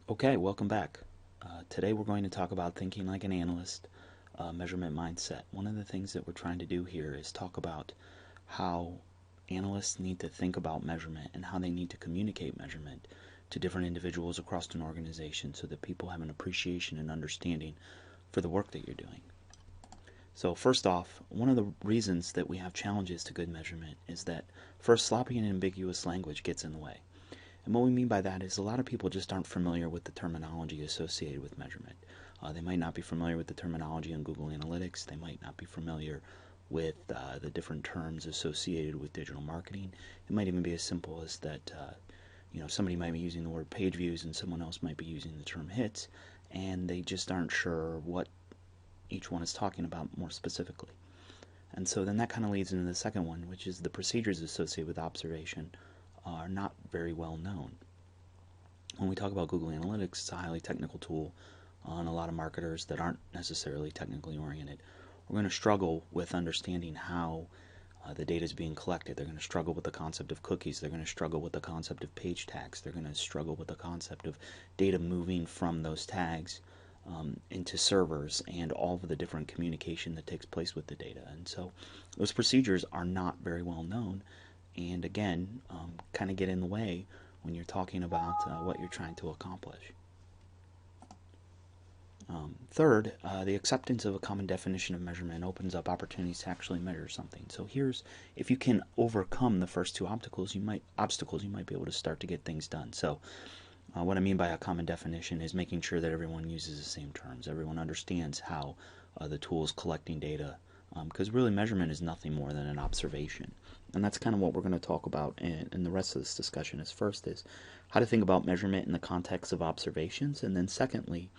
Okay, welcome back. Today we're going to talk about thinking like an analyst, measurement mindset. One of the things that we're trying to do here is talk about how analysts need to think about measurement and how they need to communicate measurement to different individuals across an organization so that people have an appreciation and understanding for the work that you're doing. So first off, one of the reasons that we have challenges to good measurement is that first, sloppy and ambiguous language gets in the way. And what we mean by that is a lot of people just aren't familiar with the terminology associated with measurement. They might not be familiar with the terminology in Google Analytics. They might not be familiar with the different terms associated with digital marketing. It might even be as simple as that somebody might be using the word page views and someone else might be using the term hits, and they just aren't sure what each one is talking about more specifically. And so then that kind of leads into the second one, which is the procedures associated with observation are not very well known. When we talk about Google Analytics, it's a highly technical tool, and a lot of marketers that aren't necessarily technically oriented are going to struggle with understanding how the data is being collected. They're going to struggle with the concept of cookies. They're going to struggle with the concept of page tags. They're going to struggle with the concept of data moving from those tags into servers and all of the different communication that takes place with the data. And so those procedures are not very well known, and again, kind of get in the way when you're talking about what you're trying to accomplish. Third, the acceptance of a common definition of measurement opens up opportunities to actually measure something. So if you can overcome the first two obstacles, you might be able to start to get things done. So what I mean by a common definition is making sure that everyone uses the same terms. Everyone understands how the tool is collecting data, because really measurement is nothing more than an observation. And that's kind of what we're going to talk about in the rest of this discussion. First is how to think about measurement in the context of observations, and then secondly,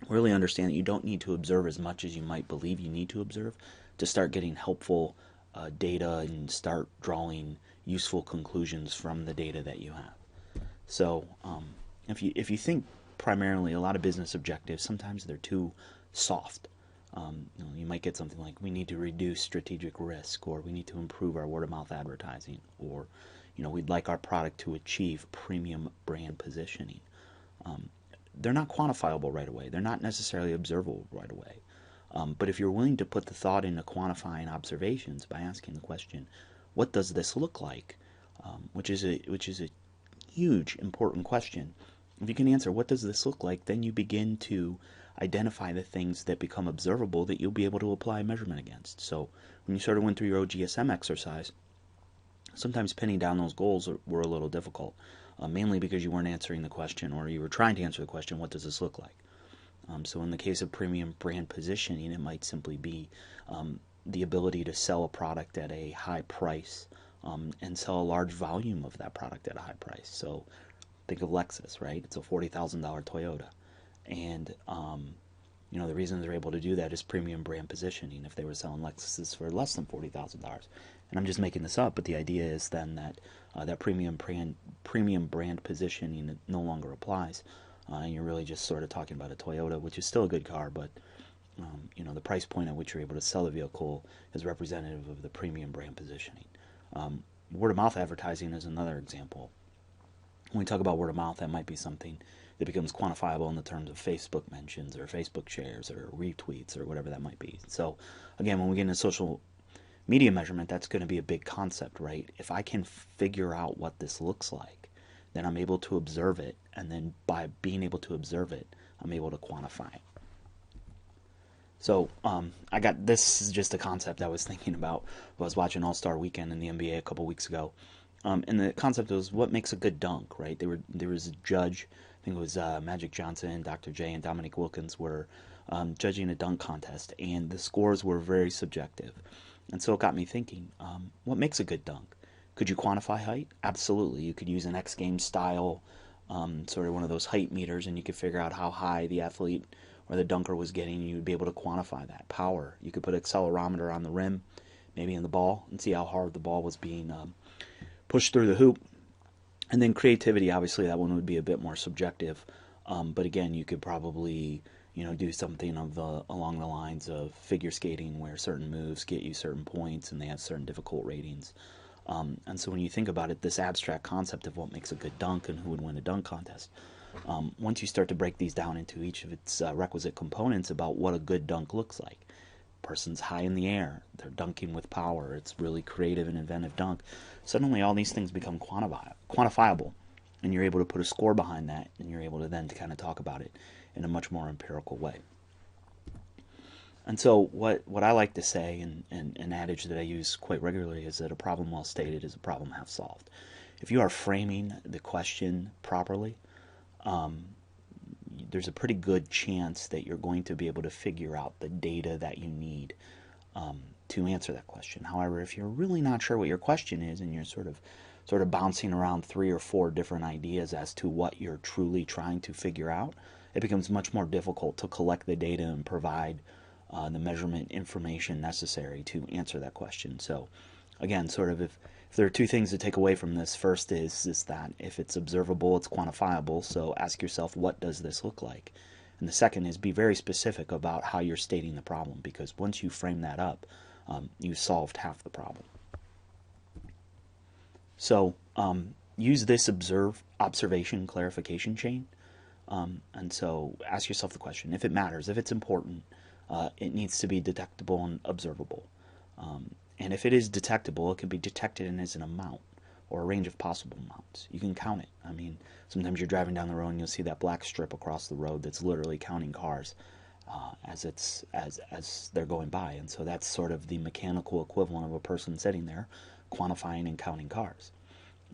really understand that you don't need to observe as much as you might believe you need to observe to start getting helpful data and start drawing useful conclusions from the data that you have. So if you think primarily, a lot of business objectives, sometimes they're too soft. You might get something like, we need to reduce strategic risk, or we need to improve our word-of-mouth advertising, or we'd like our product to achieve premium brand positioning. They're not quantifiable right away. They're not necessarily observable right away. But if you're willing to put the thought into quantifying observations by asking the question, what does this look like? Which is a huge, important question. If you can answer, what does this look like, then you begin to identify the things that become observable that you'll be able to apply measurement against. So when you sort of went through your OGSM exercise, sometimes pinning down those goals were a little difficult, mainly because you weren't answering the question, or you were trying to answer the question, what does this look like? So in the case of premium brand positioning, it might simply be the ability to sell a product at a high price and sell a large volume of that product at a high price. So think of Lexus, right? It's a $40,000 Toyota. And the reason they're able to do that is premium brand positioning. If they were selling Lexuses for less than $40,000, and I'm just making this up, but the idea is then that that premium brand positioning no longer applies, and you're really just sort of talking about a Toyota, which is still a good car, but the price point at which you're able to sell the vehicle is representative of the premium brand positioning. Word of mouth advertising is another example. When we talk about word of mouth, that might be something that becomes quantifiable in the terms of Facebook mentions or Facebook shares or retweets or whatever that might be. So again, when we get into social media measurement, that's going to be a big concept, right? If I can figure out what this looks like, then I'm able to observe it, and then by being able to observe it, I'm able to quantify it. So this is just a concept I was thinking about. I was watching All-Star Weekend in the NBA a couple weeks ago, and the concept was, what makes a good dunk, right? There was a judge, I think it was Magic Johnson, Dr. J, and Dominique Wilkins were judging a dunk contest, and the scores were very subjective. And so it got me thinking, what makes a good dunk? Could you quantify height? Absolutely. You could use an X Games style, sort of one of those height meters, and you could figure out how high the athlete or the dunker was getting, and you would be able to quantify that. Power. You could put an accelerometer on the rim, maybe in the ball, and see how hard the ball was being pushed through the hoop. And then creativity, obviously that one would be a bit more subjective, but again, you could probably do something along the lines of figure skating, where certain moves get you certain points and they have certain difficult ratings. And so when you think about it, this abstract concept of what makes a good dunk and who would win a dunk contest, Once you start to break these down into each of its requisite components about what a good dunk looks like, person's high in the air, they're dunking with power, it's really creative and inventive dunk, suddenly all these things become quantifiable, and you're able to put a score behind that, and you're able to then kind of talk about it in a much more empirical way. And so what I like to say, and an adage that I use quite regularly, is that a problem well stated is a problem half solved. If you are framing the question properly, there's a pretty good chance that you're going to be able to figure out the data that you need to answer that question. However, if you're really not sure what your question is, and you're sort of bouncing around 3 or 4 different ideas as to what you're truly trying to figure out, it becomes much more difficult to collect the data and provide the measurement information necessary to answer that question. So again, sort of if there are 2 things to take away from this, first is that if it's observable, it's quantifiable, so ask yourself, what does this look like? And the second is, be very specific about how you're stating the problem, because once you frame that up, you've solved half the problem. So use this observation clarification chain, and so ask yourself the question, if it matters, if it's important, it needs to be detectable and observable. And if it is detectable, it can be detected in as an amount or a range of possible amounts. You can count it. I mean, sometimes you're driving down the road and you'll see that black strip across the road that's literally counting cars as they're going by. And so that's sort of the mechanical equivalent of a person sitting there quantifying and counting cars.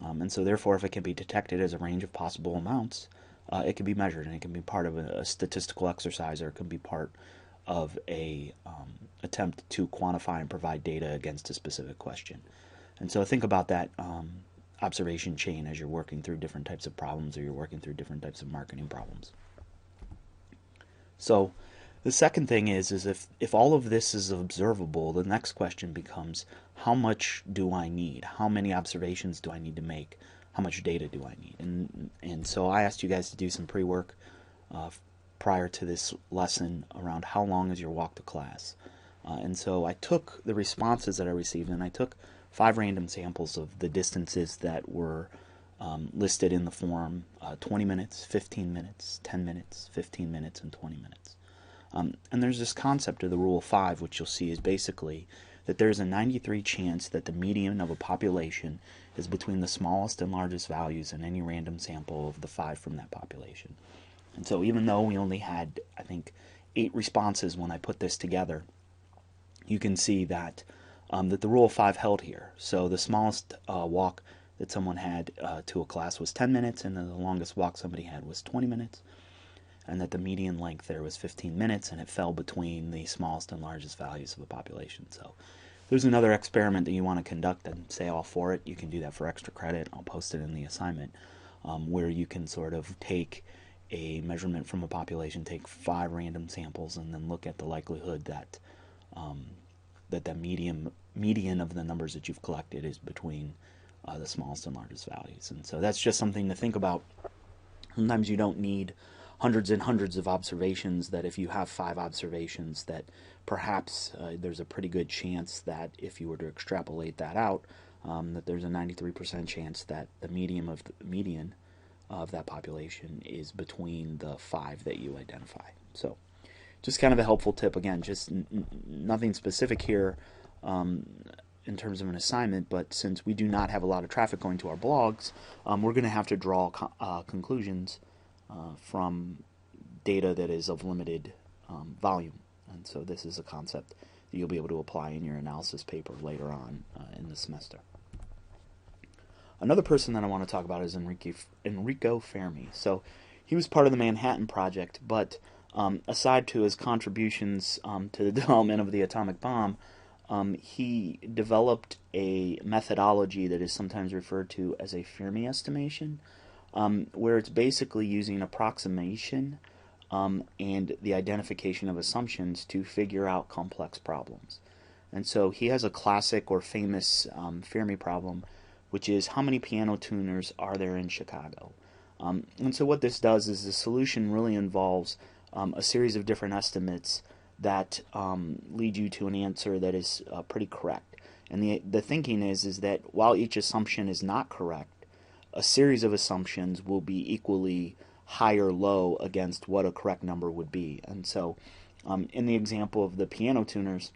And so therefore, if it can be detected as a range of possible amounts, it can be measured, and it can be part of a statistical exercise, or it can be part of a attempt to quantify and provide data against a specific question. And so think about that observation chain as you're working through different types of problems, or you're working through different types of marketing problems. So the second thing is if all of this is observable, the next question becomes, how much do I need? How many observations do I need to make? How much data do I need? And so I asked you guys to do some pre-work prior to this lesson around how long is your walk to class. And so I took the responses that I received, and I took 5 random samples of the distances that were listed in the form: 20 minutes, 15 minutes, 10 minutes, 15 minutes, and 20 minutes. And there's this concept of the rule of 5, which you'll see is basically that there's a 93% chance that the median of a population is between the smallest and largest values in any random sample of the 5 from that population. And so even though we only had, I think, 8 responses when I put this together, you can see that that the rule of 5 held here. So the smallest walk that someone had to a class was 10 minutes, and then the longest walk somebody had was 20 minutes, and that the median length there was 15 minutes, and it fell between the smallest and largest values of the population. So there's another experiment that you want to conduct and say all for it. You can do that for extra credit. I'll post it in the assignment, where you can sort of take a measurement from a population, take 5 random samples, and then look at the likelihood that that the median of the numbers that you've collected is between the smallest and largest values. And so that's just something to think about. Sometimes you don't need hundreds and hundreds of observations, that if you have 5 observations, that perhaps there's a pretty good chance that if you were to extrapolate that out, that there's a 93% chance that the median of that population is between the 5 that you identify. So just kind of a helpful tip. Again, just nothing specific here in terms of an assignment, but since we do not have a lot of traffic going to our blogs, we're going to have to draw conclusions from data that is of limited volume. And so this is a concept that you'll be able to apply in your analysis paper later on in the semester. Another person that I want to talk about is Enrico Fermi. So he was part of the Manhattan Project, but aside to his contributions to the development of the atomic bomb, he developed a methodology that is sometimes referred to as a Fermi estimation, where it's basically using approximation and the identification of assumptions to figure out complex problems. And so he has a classic or famous Fermi problem, which is, how many piano tuners are there in Chicago? And so what this does is the solution really involves a series of different estimates that lead you to an answer that is pretty correct. And the thinking is that while each assumption is not correct, a series of assumptions will be equally high or low against what a correct number would be. And so in the example of the piano tuners,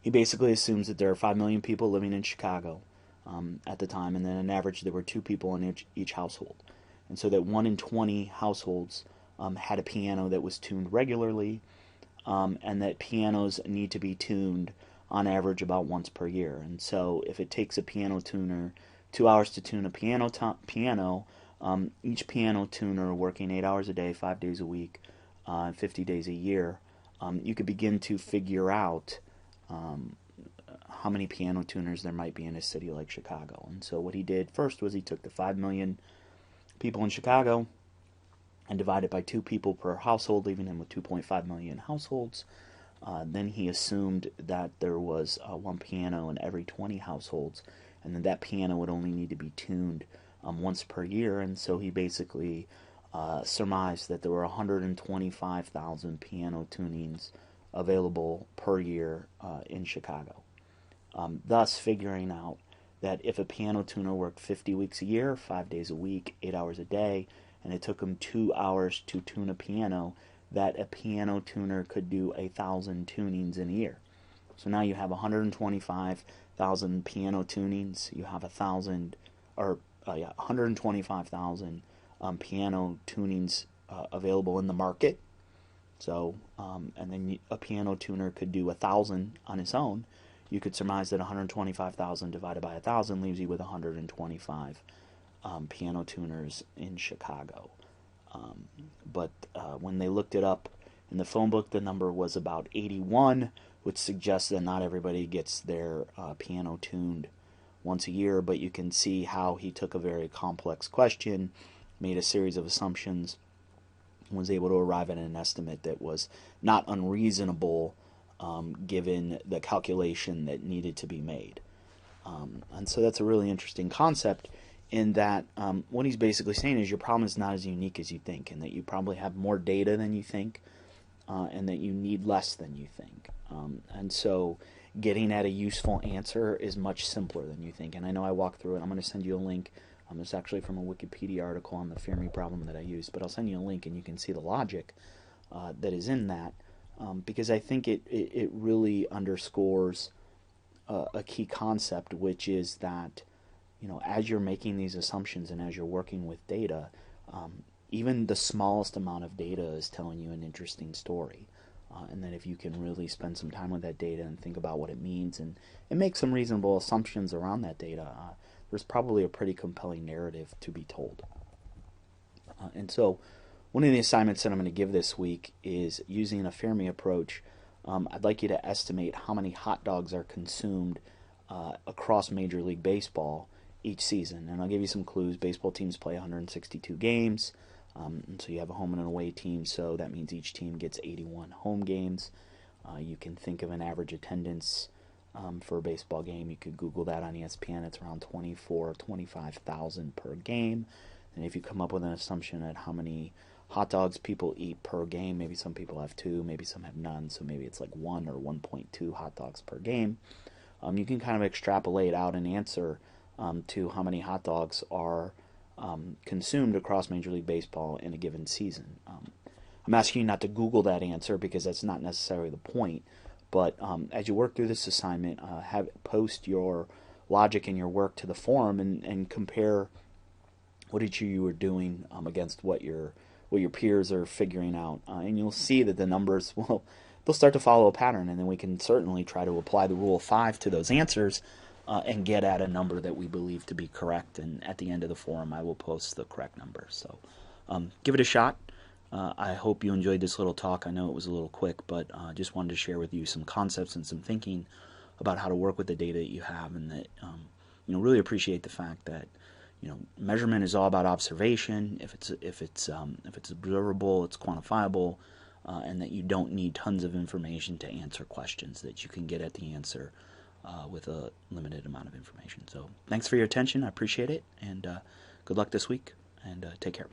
he basically assumes that there are 5 million people living in Chicago at the time, and then on average there were 2 people in each household. And so that 1 in 20 households had a piano that was tuned regularly, and that pianos need to be tuned on average about once per year. And so if it takes a piano tuner 2 hours to tune a piano, each piano tuner working 8 hours a day, 5 days a week, 50 days a year, you could begin to figure out how many piano tuners there might be in a city like Chicago. And so what he did first was he took the 5 million people in Chicago and divided by 2 people per household, leaving him with 2.5 million households. Then he assumed that there was 1 piano in every 20 households, and that piano would only need to be tuned once per year. And so he basically surmised that there were 125,000 piano tunings available per year in Chicago. Thus figuring out that if a piano tuner worked 50 weeks a year, 5 days a week, 8 hours a day, and it took him 2 hours to tune a piano, that a piano tuner could do 1,000 tunings in a year. So now you have 125,000 piano tunings. You have 125,000 piano tunings available in the market. So, and then a piano tuner could do 1,000 on its own. You could surmise that 125,000 divided by 1,000 leaves you with 125 piano tuners in Chicago. But when they looked it up in the phone book, the number was about 81, which suggests that not everybody gets their piano tuned once a year. But you can see how he took a very complex question, made a series of assumptions, and was able to arrive at an estimate that was not unreasonable given the calculation that needed to be made. And so that's a really interesting concept, in that what he's basically saying is your problem is not as unique as you think, and that you probably have more data than you think, and that you need less than you think. And so getting at a useful answer is much simpler than you think. And I know I walked through it. I'm going to send you a link. It's actually from a Wikipedia article on the Fermi problem that I used, but I'll send you a link and you can see the logic that is in that, because I think it really underscores a key concept, which is that, you know, as you're making these assumptions and as you're working with data, even the smallest amount of data is telling you an interesting story. And that if you can really spend some time with that data and think about what it means and make some reasonable assumptions around that data, there's probably a pretty compelling narrative to be told. And so one of the assignments that I'm going to give this week is using a Fermi approach. I'd like you to estimate how many hot dogs are consumed across Major League Baseball each season. And I'll give you some clues. Baseball teams play 162 games. And so you have a home and an away team, so that means each team gets 81 home games. You can think of an average attendance for a baseball game. You could Google that on ESPN. It's around 25,000 per game. And if you come up with an assumption at how many hot dogs people eat per game, maybe some people have 2, maybe some have none, so maybe it's like 1 or 1.2 hot dogs per game. You can kind of extrapolate out an answer to how many hot dogs are consumed across Major League Baseball in a given season. I'm asking you not to Google that answer because that's not necessarily the point, but as you work through this assignment, post your logic and your work to the forum and compare what you were doing against what your peers are figuring out, and you'll see that the numbers they'll start to follow a pattern, and then we can certainly try to apply the rule of 5 to those answers and get at a number that we believe to be correct. And at the end of the forum, I will post the correct number. So give it a shot. I hope you enjoyed this little talk. I know it was a little quick, but just wanted to share with you some concepts and some thinking about how to work with the data that you have, and that really appreciate the fact that measurement is all about observation. If it's observable, it's quantifiable, and that you don't need tons of information to answer questions. That you can get at the answer with a limited amount of information. So thanks for your attention. I appreciate it, and good luck this week, and take care.